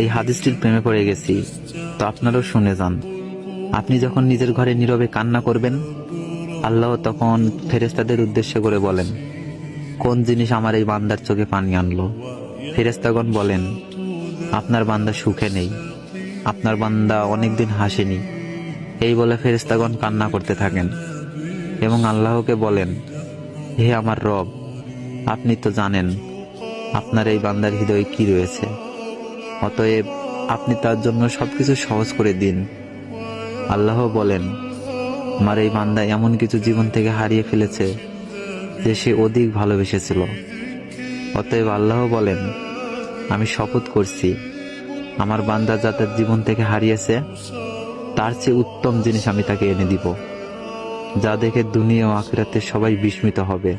এই হাদিসটির প্রেমে পড়ে গেছি, তো আপনারাও শুনে যান। আপনি যখন নিজের ঘরে নীরবে কান্না করবেন, আল্লাহ তখন ফেরেশতাদের উদ্দেশ্য করে বলেন, কোন জিনিস আমার এই বান্দার চোখে পানি আনলো? ফেরেশতাগণ বলেন, আপনার বান্দা সুখে নেই, আপনার বান্দা অনেকদিন হাসেনি। এই বলে ফেরেশতাগণ কান্না করতে থাকেন এবং আল্লাহকে বলেন, হে আমার রব, আপনি তো জানেন আপনার এই বান্দার হৃদয়ে কি রয়েছে, অতএব আপনি তার জন্য সবকিছু সহজ করে দিন। আল্লাহ বলেন, আমার এই বান্দা এমন কিছু জীবন থেকে হারিয়ে ফেলেছে যে সে অধিক ভালোবেসেছিল। অতএব আল্লাহ বলেন, আমি শপথ করছি, আমার বান্দা যা তার জীবন থেকে হারিয়েছে তার চেয়ে উত্তম জিনিস আমি তাকে এনে দিব, যা দেখে দুনিয়া ও আখিরাতে সবাই বিস্মিত হবে।